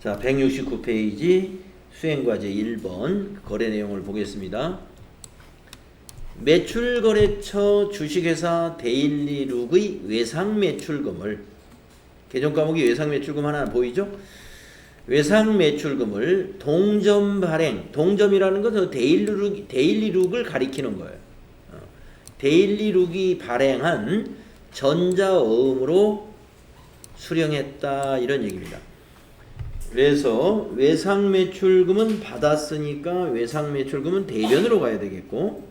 자, 169페이지 수행과제 1번 거래 내용을 보겠습니다. 매출거래처 주식회사 데일리룩의 외상매출금을, 개정과목이 외상매출금 하나 보이죠? 외상매출금을 동점 발행, 동점이라는 것은 데일리룩을 가리키는 거예요. 데일리룩이 발행한 전자어음으로 수령했다, 이런 얘기입니다. 그래서 외상매출금은 받았으니까 외상매출금은 대변으로 가야 되겠고,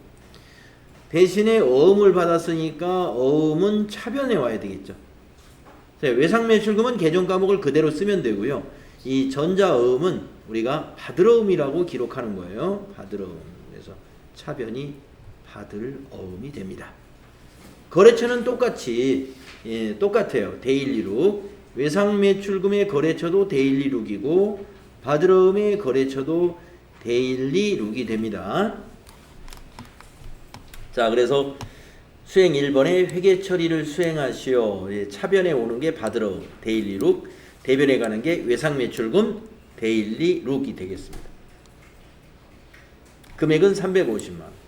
대신에 어음을 받았으니까 어음은 차변에 와야 되겠죠. 외상매출금은 개정과목을 그대로 쓰면 되고요. 이 전자어음은 우리가 받을어음이라고 기록하는 거예요. 받을어음. 그래서 차변이 받을어음이 됩니다. 거래처는 똑같이, 똑같아요. 데일리룩. 외상매출금의 거래처도 데일리룩이고 받을어음의 거래처도 데일리룩이 됩니다. 자, 그래서 수행 1번에 회계처리를 수행하시오. 차변에 오는 게 받을어음, 데일리룩, 대변에 가는 게 외상매출금, 데일리룩이 되겠습니다. 금액은 350만원.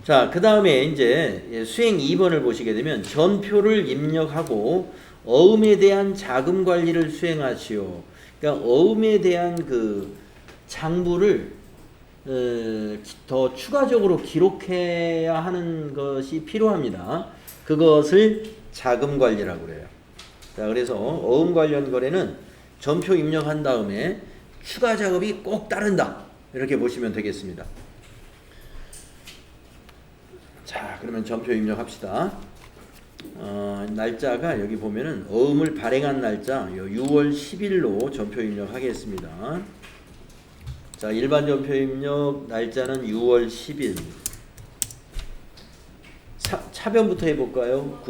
자, 그 다음에 이제 수행 2번을 보시게 되면 전표를 입력하고 어음에 대한 자금 관리를 수행하시오. 그러니까 어음에 대한 그 장부를 더 추가적으로 기록해야 하는 것이 필요합니다. 그것을 자금 관리라고 그래요. 자, 그래서 어음 관련 거래는 전표 입력한 다음에 추가 작업이 꼭 따른다, 이렇게 보시면 되겠습니다. 자, 그러면 전표 입력합시다. 날짜가 여기 보면은 어음을 발행한 날짜 6월 10일로 전표 입력하겠습니다. 자, 일반 전표 입력 날짜는 6월 10일. 차변부터 해볼까요?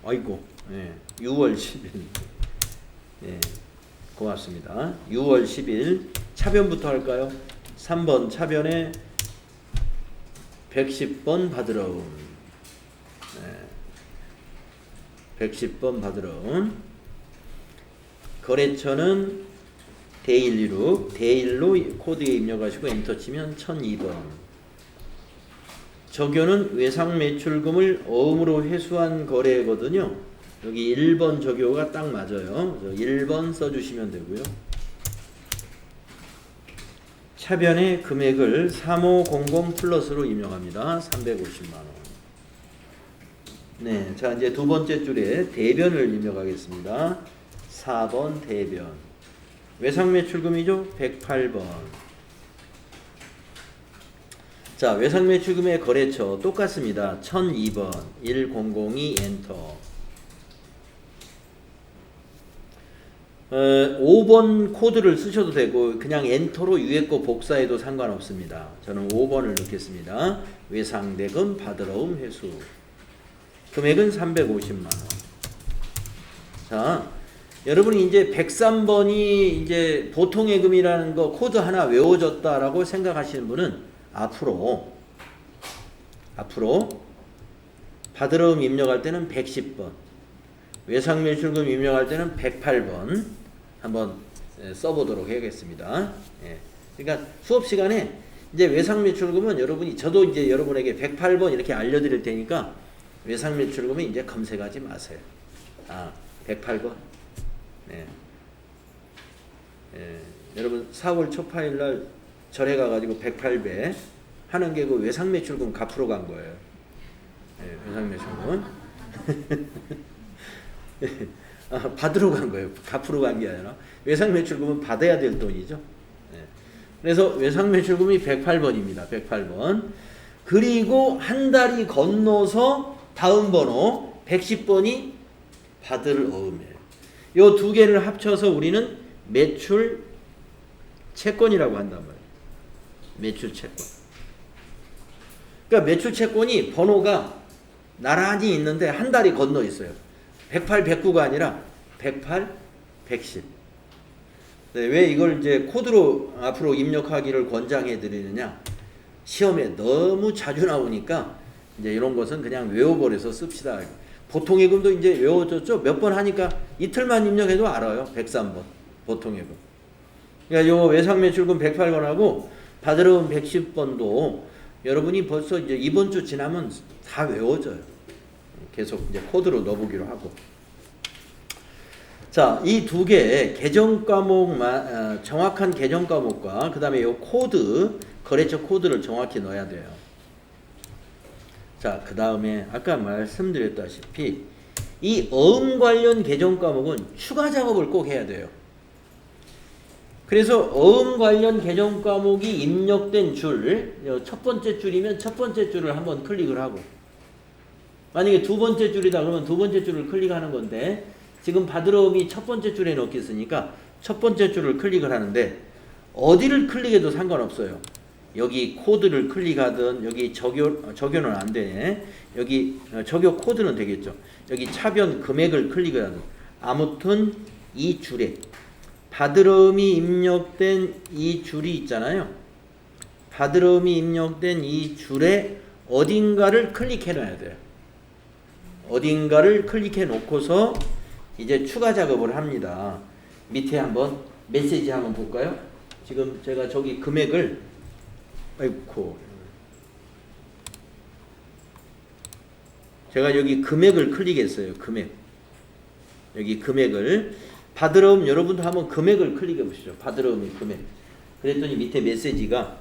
아이고, 6월 10일. 고맙습니다. 6월 10일. 차변부터 할까요? 3번 차변에 110번 받을어음. 110번 받을어음. 거래처는 데일리룩, 데일로 코드에 입력하시고 엔터 치면 1002번. 적요는 외상매출금을 어음으로 회수한 거래거든요. 여기 1번 적요가 딱 맞아요. 1번 써주시면 되고요. 차변의 금액을 3500 플러스로 입력합니다. 350만원. 네, 자, 이제 두 번째 줄에 대변을 입력하겠습니다. 4번 대변. 외상매출금이죠? 108번. 자, 외상매출금의 거래처 똑같습니다. 1002번. 1002 엔터. 5번 코드를 쓰셔도 되고 그냥 엔터로 위에 거 복사해도 상관없습니다. 저는 5번을 넣겠습니다. 외상대금 받을어음 회수. 금액은 350만원. 자, 여러분이 이제 103번이 이제 보통예금이라는 거 코드 하나 외워졌다라고 생각하시는 분은 앞으로 받을어음 입력할 때는 110번, 외상매출금 입력할 때는 108번 한번 써보도록 해야겠습니다. 그러니까 수업 시간에 이제 외상매출금은 여러분이, 저도 이제 여러분에게 108번 이렇게 알려드릴 테니까 외상매출금은 이제 검색하지 마세요. 108번. 여러분 4월 초파일날 절에 가가지고 108배 하는 게 그 외상매출금 갚으러 간 거예요. 외상매출금. 받으러 간 거예요. 갚으러 간 게 아니라. 외상매출금은 받아야 될 돈이죠. 그래서 외상매출금이 108번입니다. 108번. 그리고 한 달이 건너서 다음 번호 110번이 받을어음이에요. 요 두 개를 합쳐서 우리는 매출 채권이라고 한단 말이에요. 매출 채권. 그러니까 매출 채권이 번호가 나란히 있는데 한 달이 건너 있어요. 108, 109가 아니라 108, 110. 왜 이걸 이제 코드로 앞으로 입력하기를 권장해 드리느냐? 시험에 너무 자주 나오니까 이제 이런 것은 그냥 외워버려서 씁시다. 보통예금도 이제 외워졌죠? 몇 번 하니까 이틀만 입력해도 알아요. 103번. 보통예금. 그러니까 요 외상매출금 108번하고 받으러온 110번도 여러분이 벌써 이제 이번 주 지나면 다 외워져요. 계속 이제 코드로 넣어보기로 하고. 자, 이 두 개 계정 과목만 정확한 계정 과목과 그다음에 요 코드 거래처 코드를 정확히 넣어야 돼요. 자, 그다음에 아까 말씀드렸다시피 이 어음 관련 계정 과목은 추가 작업을 꼭 해야 돼요. 그래서 어음 관련 계정 과목이 입력된 줄, 첫 번째 줄이면 첫 번째 줄을 한번 클릭을 하고, 만약에 두 번째 줄이다 그러면 두 번째 줄을 클릭하는 건데, 지금 받으러옴이 첫 번째 줄에 넣겠으니까 첫 번째 줄을 클릭을 하는데, 어디를 클릭해도 상관없어요. 여기 코드를 클릭하든, 여기 적용은 안 되네. 여기 적용 코드는 되겠죠. 여기 차변 금액을 클릭을 하든, 아무튼 이 줄에 받으러움이 입력된 이 줄이 있잖아요. 받으러움이 입력된 이 줄에 어딘가를 클릭해 놔야 돼요. 어딘가를 클릭해 놓고서 이제 추가 작업을 합니다. 밑에 한번 메시지 한번 볼까요? 지금 제가 저기 금액을 아이고 제가 여기 금액을 클릭했어요. 금액. 여기 금액을 받으러움 여러분도 한번 금액을 클릭해 보시죠. 받으러움이 금액. 그랬더니 밑에 메시지가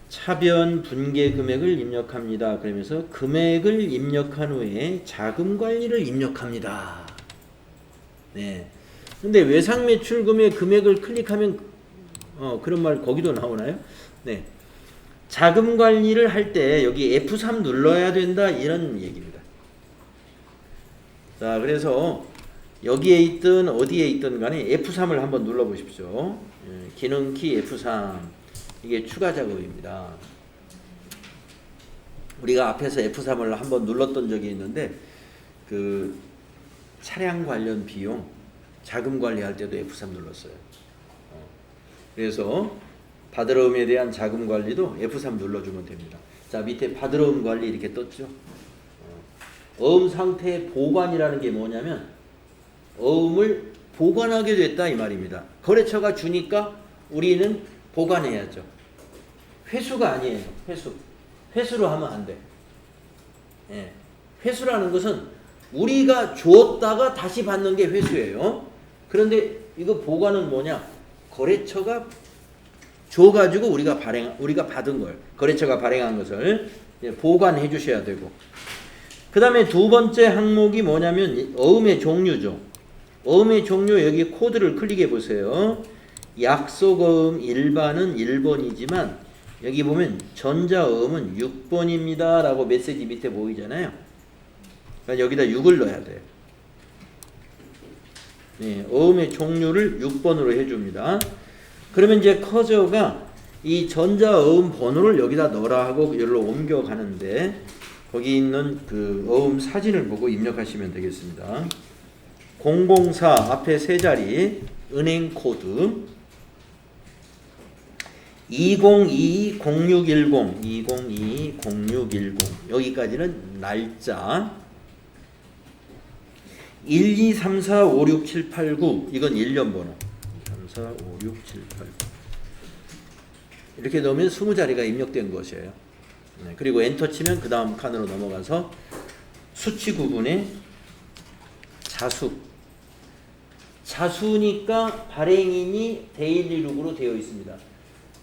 차변 분계 금액을 입력합니다. 그러면서 금액을 입력한 후에 자금 관리를 입력합니다. 네. 근데 외상매출금의 금액을 클릭하면 그런 말 거기도 나오나요? 네. 자금 관리를 할 때 여기 F3 눌러야 된다 이런 얘기입니다. 자, 그래서 여기에 있든 어디에 있든 간에 F3을 한번 눌러 보십시오. 기능키 F3 이게 추가 작업입니다. 우리가 앞에서 F3을 한번 눌렀던 적이 있는데 그 차량 관련 비용 자금 관리할 때도 F3 눌렀어요. 그래서 받으러움에 대한 자금 관리도 F3 눌러주면 됩니다. 자, 밑에 받으러움 관리 이렇게 떴죠. 어음 상태 보관이라는 게 뭐냐면 어음을 보관하게 됐다 이 말입니다. 거래처가 주니까 우리는 보관해야죠. 회수가 아니에요. 회수로 하면 안 돼. 예. 회수라는 것은 우리가 주었다가 다시 받는 게 회수예요. 그런데 이거 보관은 뭐냐? 거래처가 줘가지고 우리가 받은 걸, 거래처가 발행한 것을 보관해 주셔야 되고, 그 다음에 두 번째 항목이 뭐냐면 어음의 종류죠. 어음의 종류 여기 코드를 클릭해 보세요. 약속어음 1번은 1번이지만 여기 보면 전자어음은 6번입니다 라고 메시지 밑에 보이잖아요. 그러니까 여기다 6을 넣어야 돼요. 네, 어음의 종류를 6번으로 해줍니다. 그러면 이제 커저가 이 전자어음 번호를 여기다 넣으라 하고 여기로 옮겨가는데 거기 있는 그 어음 사진을 보고 입력하시면 되겠습니다. 004 앞에 세 자리 은행 코드 2022-0610 여기까지는 날짜 12345678 이건 1년 번호 345678 이렇게 넣으면 20자리가 입력된 것이에요. 네, 그리고 엔터 치면 그 다음 칸으로 넘어가서 수치 구분에 자수니까 발행인이 데일리룩으로 되어 있습니다.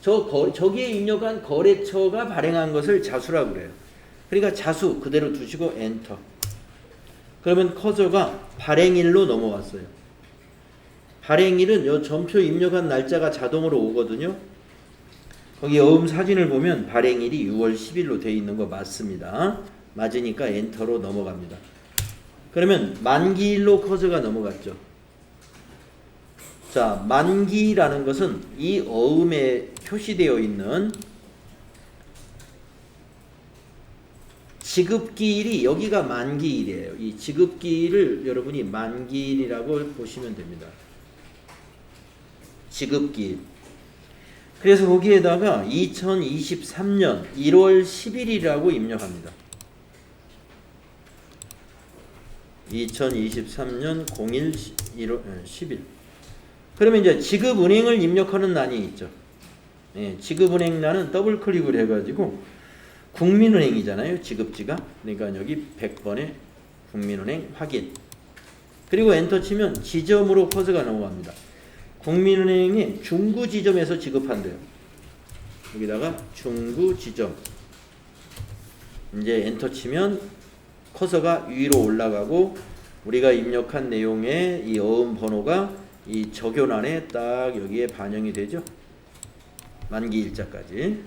저기에 입력한 거래처가 발행한 것을 자수라고 그래요. 그러니까 자수 그대로 두시고 엔터. 그러면 커서가 발행일로 넘어왔어요. 발행일은 요 전표 입력한 날짜가 자동으로 오거든요. 거기 어음 사진을 보면 발행일이 6월 10일로 되어 있는 거 맞습니다. 맞으니까 엔터로 넘어갑니다. 그러면 만기일로 커서가 넘어갔죠. 자, 만기라는 것은 이 어음에 표시되어 있는 지급기일이 여기가 만기일이에요. 이 지급기일을 여러분이 만기일이라고 보시면 됩니다. 지급기일. 그래서 거기에다가 2023년 1월 10일이라고 입력합니다. 2023년 01 10일. 그러면 이제 지급은행을 입력하는 난이 있죠. 예, 지급은행란은 더블 클릭을 해가지고 국민은행이잖아요. 지급지가. 그러니까 여기 100번에 국민은행 확인. 그리고 엔터 치면 지점으로 커서가 넘어갑니다. 국민은행이 중구 지점에서 지급한대요. 여기다가 중구 지점. 이제 엔터 치면 커서가 위로 올라가고 우리가 입력한 내용의 이 어음 번호가 이 적요란에 딱 여기에 반영이 되죠. 만기 일자까지.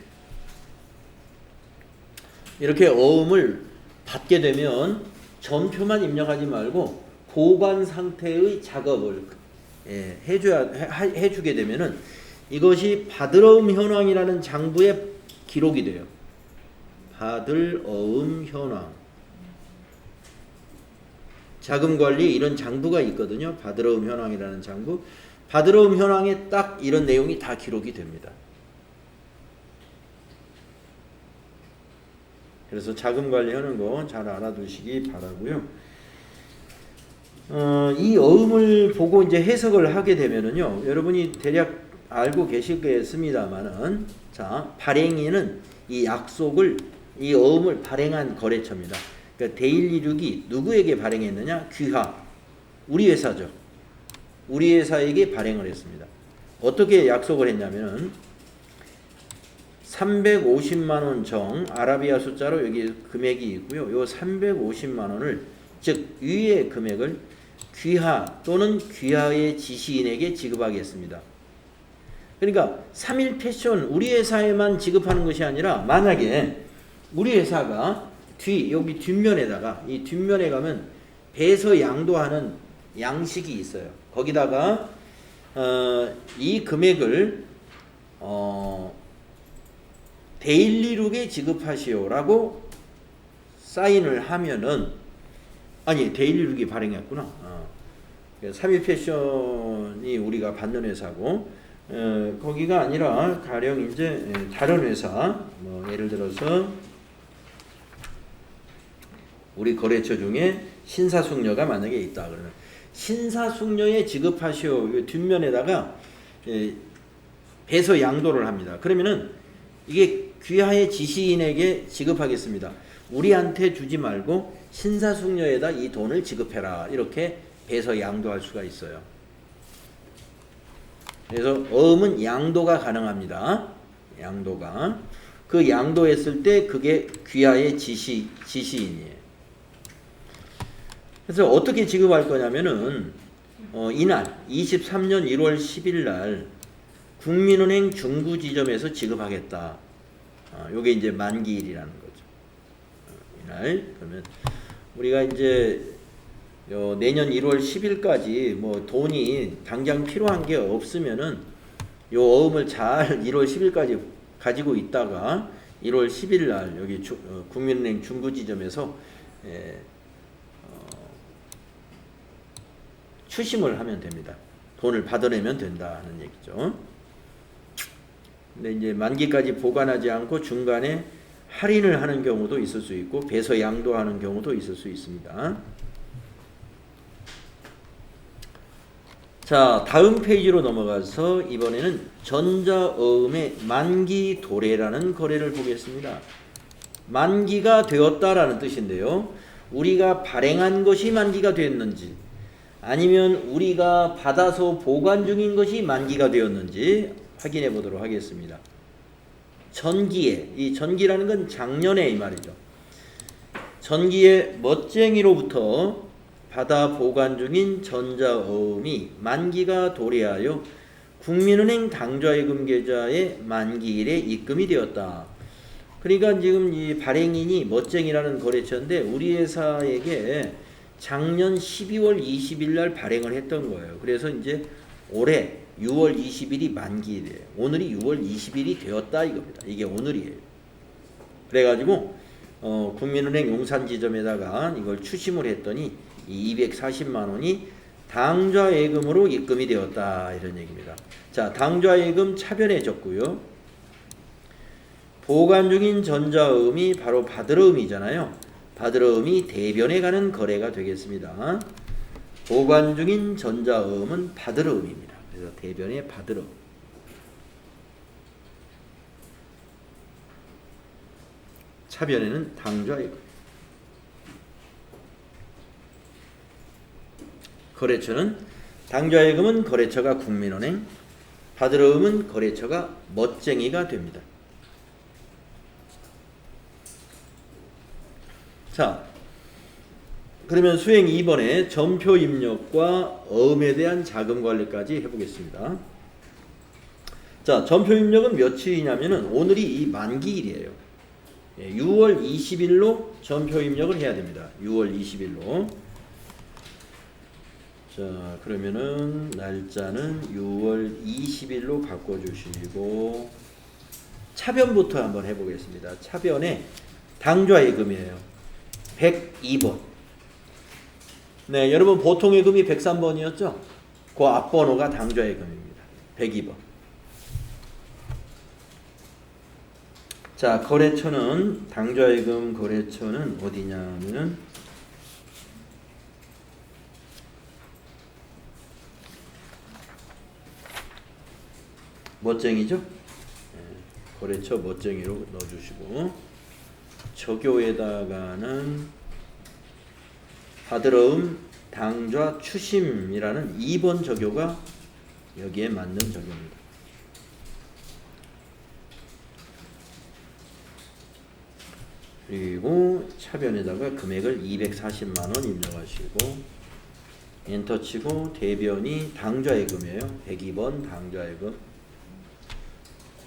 이렇게 어음을 받게 되면 전표만 입력하지 말고 보관 상태의 작업을 해주게 되면은 이것이 받을어음 현황이라는 장부에 기록이 돼요. 받을어음 현황. 자금관리 이런 장부가 있거든요. 받을어음 현황이라는 장부. 받을어음 현황에 딱 이런 내용이 다 기록이 됩니다. 그래서 자금 관리하는 거 잘 알아두시기 바라고요. 이 어음을 보고 이제 해석을 하게 되면은요, 여러분이 대략 알고 계시겠습니다만은, 자, 발행인은 이 약속을, 이 어음을 발행한 거래처입니다. 그러니까 데일리룩이 누구에게 발행했느냐? 귀하, 우리 회사죠. 우리 회사에게 발행을 했습니다. 어떻게 약속을 했냐면은 350만 원 정, 아라비아 숫자로 여기 금액이 있고요. 요 350만 원을, 즉 위의 금액을 귀하 또는 귀하의 지시인에게 지급하겠습니다. 그러니까 3일 패션 우리 회사에만 지급하는 것이 아니라, 만약에 우리 회사가 여기 뒷면에다가, 이 뒷면에 가면 배서 양도하는 양식이 있어요. 거기다가 이 금액을 데일리룩에 지급하시오라고 사인을 하면은, 아니 데일리룩이 발행했구나. 3일 패션이 우리가 받는 회사고, 거기가 아니라 가령 이제 다른 회사, 뭐 예를 들어서 우리 거래처 중에 신사숙녀가 만약에 있다 그러면 신사숙녀에 지급하시오 뒷면에다가 배서 양도를 합니다. 그러면은 이게 귀하의 지시인에게 지급하겠습니다. 우리한테 주지 말고 신사숙녀에다 이 돈을 지급해라. 이렇게 배서 양도할 수가 있어요. 그래서 어음은 양도가 가능합니다. 양도가. 그 양도했을 때 그게 귀하의 지시인이에요. 그래서 어떻게 지급할 거냐면은 이날 23년 1월 10일 날 국민은행 중구지점에서 지급하겠다. 요게 이제 만기일이라는 거죠. 이날. 그러면 우리가 이제 내년 1월 10일까지 뭐 돈이 당장 필요한 게 없으면은 요 어음을 잘 1월 10일까지 가지고 있다가 1월 10일 날 여기 국민은행 중구지점에서 추심을 하면 됩니다. 돈을 받아내면 된다는 얘기죠. 근데 이제 만기까지 보관하지 않고 중간에 할인을 하는 경우도 있을 수 있고 배서 양도하는 경우도 있을 수 있습니다. 자, 다음 페이지로 넘어가서 이번에는 전자어음의 만기 도래라는 거래를 보겠습니다. 만기가 되었다라는 뜻인데요. 우리가 발행한 것이 만기가 되었는지, 아니면 우리가 받아서 보관 중인 것이 만기가 되었는지 확인해 보도록 하겠습니다. 전기에, 이 전기라는 건 작년에 이 말이죠. 전기에 멋쟁이로부터 받아 보관 중인 전자어음이 만기가 도래하여 국민은행 당좌예금 계좌의 만기일에 입금이 되었다. 그러니까 지금 이 발행인이 멋쟁이라는 거래처인데 우리 회사에게 작년 12월 20일 날 발행을 했던 거예요. 그래서 이제 올해 6월 20일이 만기일이에요. 오늘이 6월 20일이 되었다 이겁니다. 이게 오늘이에요. 그래가지고 국민은행 용산지점에다가 이걸 추심을 했더니 이 240만 원이 당좌예금으로 입금이 되었다 이런 얘기입니다. 자, 당좌예금 차변해졌고요. 보관 중인 전자음이 바로 받을어음이잖아요. 받으러음이 대변에 가는 거래가 되겠습니다. 보관 중인 전자음은 받으러음입니다. 그래서 대변에 받으러음. 차변에는 당좌예금. 거래처는 당좌예금은 거래처가 국민은행, 받으러음은 거래처가 멋쟁이가 됩니다. 자, 그러면 수행 2번에 전표 입력과 어음에 대한 자금 관리까지 해보겠습니다. 자, 전표 입력은 며칠이냐면은 오늘이 이 만기일이에요. 6월 20일로 전표 입력을 해야 됩니다. 6월 20일로. 자, 그러면은 날짜는 6월 20일로 바꿔주시고 차변부터 한번 해보겠습니다. 차변에 당좌예금이에요. 102번. 네, 여러분 보통 예금이 103번이었죠? 그 앞번호가 당좌예금입니다. 102번. 자, 거래처는 당좌예금 거래처는 어디냐면은 멋쟁이죠? 네, 거래처 멋쟁이로 넣어주시고 저교에다가는 받으러음 당좌 추심이라는 2번 저교가 여기에 맞는 저교입니다. 그리고 차변에다가 금액을 240만원 입력하시고 엔터 치고 대변이 당좌예금이에요. 102번 당좌예금.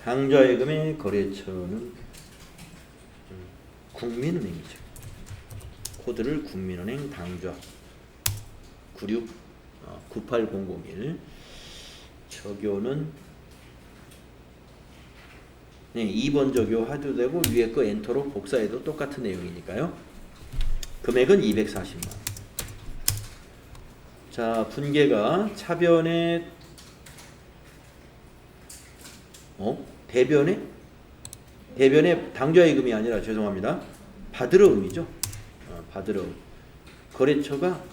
당좌예금의 거래처는 국민은행이죠. 코드를 국민은행 당좌 98001. 저교는 네, 2번 저교 해도 되고 위에 거 엔터로 복사해도 똑같은 내용이니까요. 금액은 240만. 자, 분계가 차변에 대변에 당좌예금이 아니라 죄송합니다. 받으러음이죠. 받으러음. 거래처가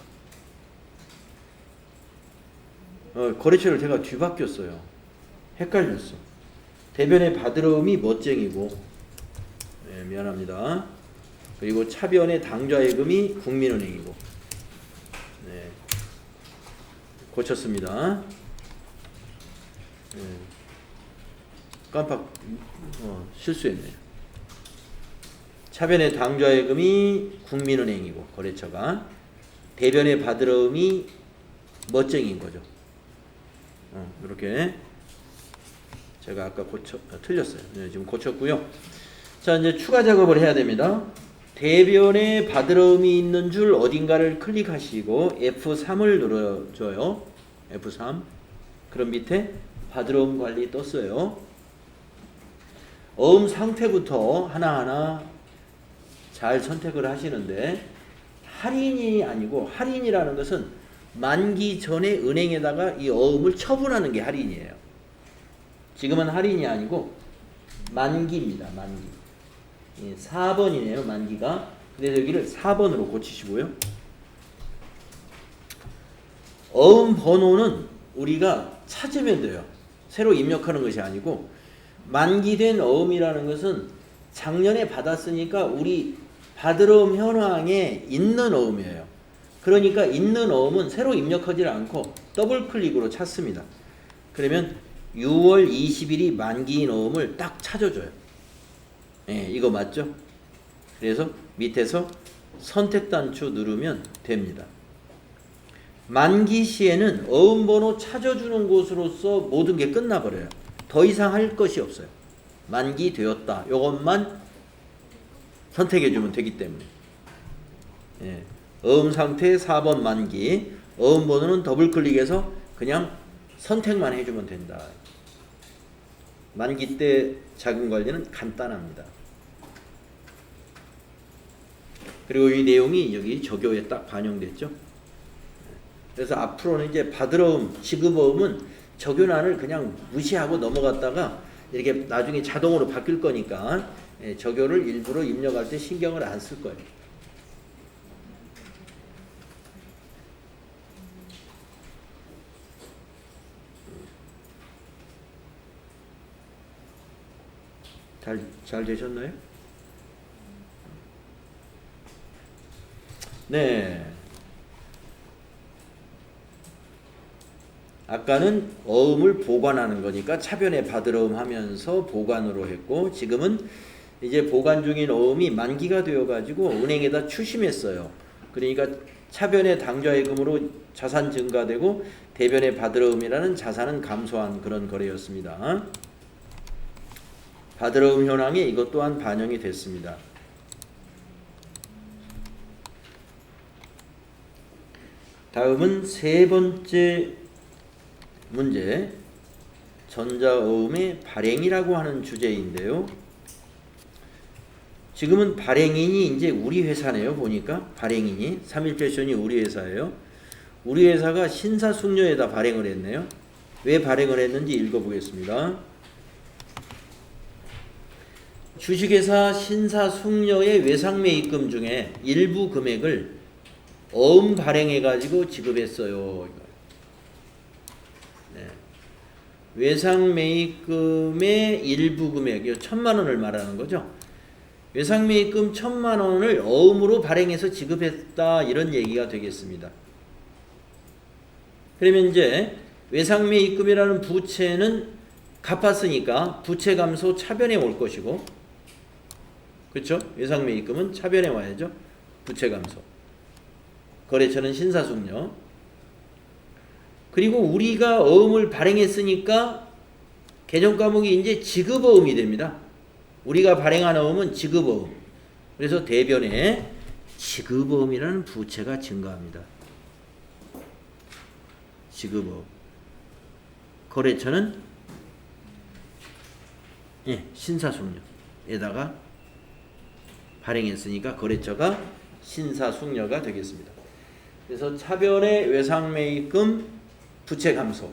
거래처를 제가 뒤바뀌었어요. 헷갈렸어. 대변에 받으러음이 멋쟁이고, 네, 미안합니다. 그리고 차변에 당좌예금이 국민은행이고, 네, 고쳤습니다. 네, 깜빡 실수했네요. 차변에 당좌예금이 국민은행이고 거래처가, 대변에 받으러음이 멋쟁이인 거죠. 이렇게 제가 아까 틀렸어요. 네, 지금 고쳤고요. 자, 이제 추가 작업을 해야 됩니다. 대변에 받으러음이 있는 줄 어딘가를 클릭하시고 F3을 눌러줘요. F3. 그럼 밑에 받으러음 관리 떴어요. 어음 상태부터 하나하나 잘 선택을 하시는데, 할인이 아니고, 할인이라는 것은 만기 전에 은행에다가 이 어음을 처분하는 게 할인이에요. 지금은 할인이 아니고 만기입니다. 만기. 4번이네요. 만기가. 그래서 여기를 4번으로 고치시고요. 어음 번호는 우리가 찾으면 돼요. 새로 입력하는 것이 아니고, 만기된 어음이라는 것은 작년에 받았으니까 우리 받으러음 현황에 있는 어음이에요. 그러니까 있는 어음은 새로 입력하지 않고 더블 클릭으로 찾습니다. 그러면 6월 20일이 만기인 어음을 딱 찾아줘요. 네, 이거 맞죠? 그래서 밑에서 선택 단추 누르면 됩니다. 만기 시에는 어음 번호 찾아주는 곳으로서 모든 게 끝나버려요. 더 이상 할 것이 없어요. 만기 되었다. 이것만 선택해주면 되기 때문에. 네. 어음 상태 4번 만기. 어음 번호는 더블 클릭해서 그냥 선택만 해주면 된다. 만기 때 자금 관리는 간단합니다. 그리고 이 내용이 여기 저교에 딱 반영됐죠. 그래서 앞으로는 이제 받으러음, 지급어음은 저교란을 그냥 무시하고 넘어갔다가 이렇게 나중에 자동으로 바뀔 거니까 저교를 일부러 입력할 때 신경을 안 쓸 거예요. 잘 되셨나요? 네. 아까는 어음을 보관하는 거니까 차변에 받으러움 하면서 보관으로 했고, 지금은 이제 보관 중인 어음이 만기가 되어가지고 은행에다 추심했어요. 그러니까 차변에 당좌예금으로 자산 증가되고 대변에 받으러움이라는 자산은 감소한 그런 거래였습니다. 받으러움 현황에 이것 또한 반영이 됐습니다. 다음은 세 번째 문제, 전자어음의 발행이라고 하는 주제인데요. 지금은 발행인이 이제 우리 회사네요. 보니까 발행인이 3.1패션이 우리 회사예요. 우리 회사가 신사숙녀에다 발행을 했네요. 왜 발행을 했는지 읽어보겠습니다. 주식회사 신사숙녀의 외상매입금 중에 일부 금액을 어음 발행해가지고 지급했어요. 네. 외상매입금의 일부 금액, 1,000만 원을 말하는 거죠. 외상매입금 1,000만 원을 어음으로 발행해서 지급했다, 이런 얘기가 되겠습니다. 그러면 이제 외상매입금이라는 부채는 갚았으니까 부채 감소 차변에 올 것이고, 그렇죠? 외상매입금은 차변에 와야죠. 부채 감소. 거래처는 신사숙녀. 그리고 우리가 어음을 발행했으니까 개정과목이 이제 지급어음이 됩니다. 우리가 발행한 어음은 지급어음. 그래서 대변에 지급어음이라는 부채가 증가합니다. 지급어음. 거래처는 신사숙녀에다가 발행했으니까 거래처가 신사숙녀가 되겠습니다. 그래서 차변의 외상매입금 부채 감소,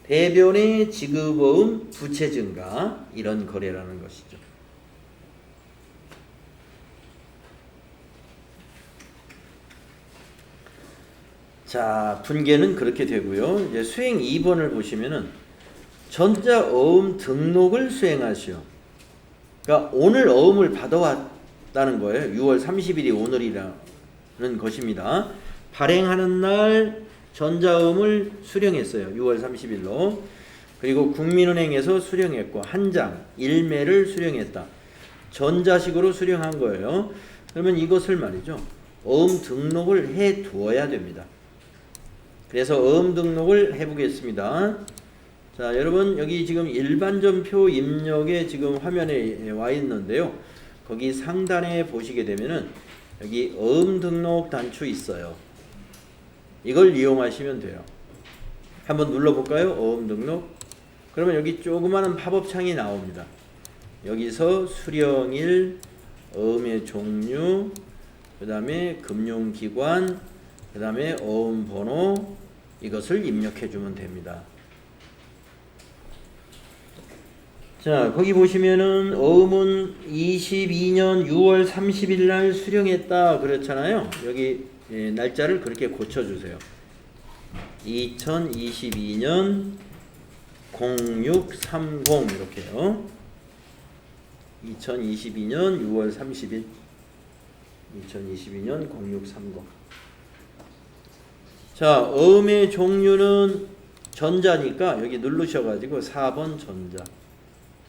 대변의 지급어음 부채 증가, 이런 거래라는 것이죠. 자, 분계는 그렇게 되고요. 이제 수행 2번을 보시면은 전자어음 등록을 수행하시오. 그러니까 오늘 어음을 받아왔다는 거예요. 6월 30일이 오늘이라는 것입니다. 발행하는 날 전자어음을 수령했어요. 6월 30일로. 그리고 국민은행에서 수령했고 한 장 1매를 수령했다. 전자식으로 수령한 거예요. 그러면 이것을 말이죠, 어음 등록을 해 두어야 됩니다. 그래서 어음 등록을 해보겠습니다. 자, 여러분 여기 지금 일반전표 입력에 지금 화면에 와 있는데요. 거기 상단에 보시게 되면은 여기 어음 등록 단추 있어요. 이걸 이용하시면 돼요. 한번 눌러볼까요? 어음 등록. 그러면 여기 조그마한 팝업 창이 나옵니다. 여기서 수령일, 어음의 종류, 그 다음에 금융기관, 그 다음에 어음 번호, 이것을 입력해 주면 됩니다. 자, 거기 보시면은 어음은 22년 6월 30일 날 수령했다 그렇잖아요. 여기 날짜를 그렇게 고쳐주세요. 2022년 0630 이렇게요. 2022년 6월 30일 2022년 0630. 자, 어음의 종류는 전자니까 여기 누르셔가지고 4번 전자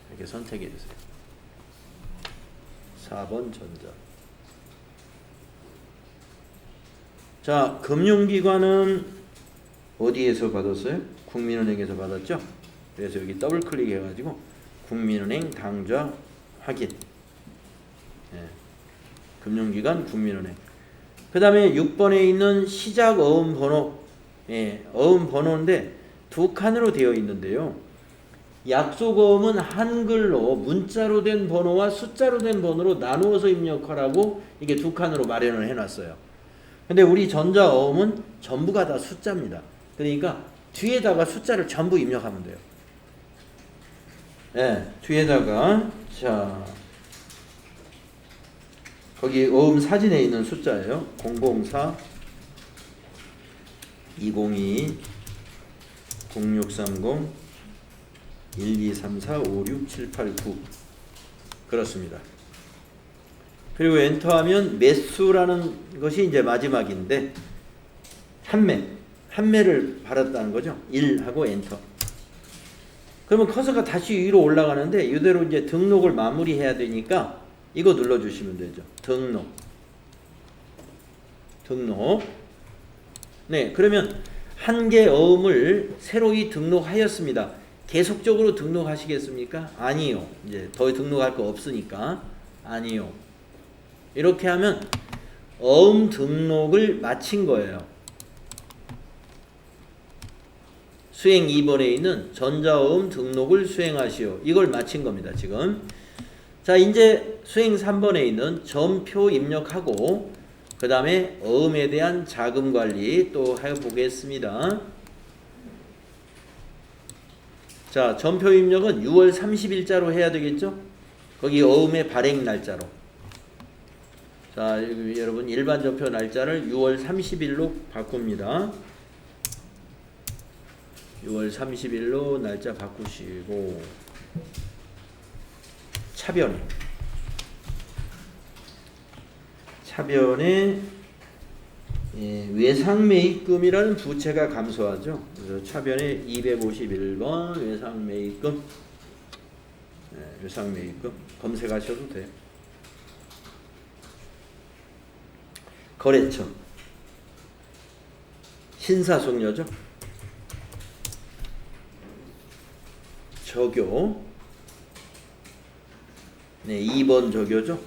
이렇게 선택해 주세요. 4번 전자. 자, 금융기관은 어디에서 받았어요? 국민은행에서 받았죠? 그래서 여기 더블 클릭해 가지고 국민은행 당좌 확인. 금융기관 국민은행. 그 다음에 6번에 있는 시작 어음 번호. 어음 번호인데 두 칸으로 되어 있는데요. 약속어음은 한글로 문자로 된 번호와 숫자로 된 번호로 나누어서 입력하라고 이게 두 칸으로 마련을 해놨어요. 근데 우리 전자어음은 전부가 다 숫자입니다. 그러니까 뒤에다가 숫자를 전부 입력하면 돼요. 뒤에다가 자, 거기 어음 사진에 있는 숫자예요. 004 202 0630 1234 56 789 그렇습니다. 그리고 엔터하면 매수라는 것이 이제 마지막인데 한매를 받았다는 거죠. 1하고 엔터. 그러면 커서가 다시 위로 올라가는데 이대로 이제 등록을 마무리해야 되니까 이거 눌러주시면 되죠. 등록. 네, 그러면 한 개 어음을 새로이 등록하였습니다. 계속적으로 등록하시겠습니까? 아니요. 이제 더 등록할 거 없으니까 아니요. 이렇게 하면 어음 등록을 마친 거예요. 수행 2번에 있는 전자어음 등록을 수행하시오. 이걸 마친 겁니다. 지금. 자, 이제 수행 3번에 있는 전표 입력하고 그 다음에 어음에 대한 자금 관리 또 해보겠습니다. 자, 전표 입력은 6월 30일자로 해야 되겠죠? 거기 어음의 발행 날짜로. 자, 여러분 일반 전표 날짜를 6월 30일로 바꿉니다. 6월 30일로 날짜 바꾸시고 차변에 외상매입금이라는 부채가 감소하죠. 그래서 차변에 251번 외상매입금, 외상매입금 검색하셔도 돼요. 거래처 신사숙녀죠. 저교, 네, 2번 저교죠.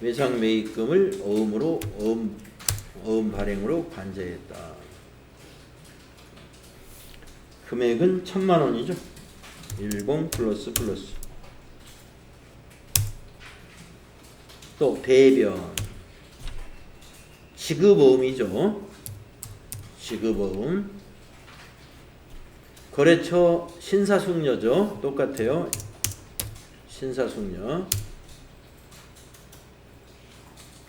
외상매입금을 어음으로 어음 발행으로 관제했다. 금액은 1000만원이죠. 10 플러스 또 대변 지급어음이죠. 지급어음. 거래처 신사숙녀죠. 똑같아요. 신사숙녀.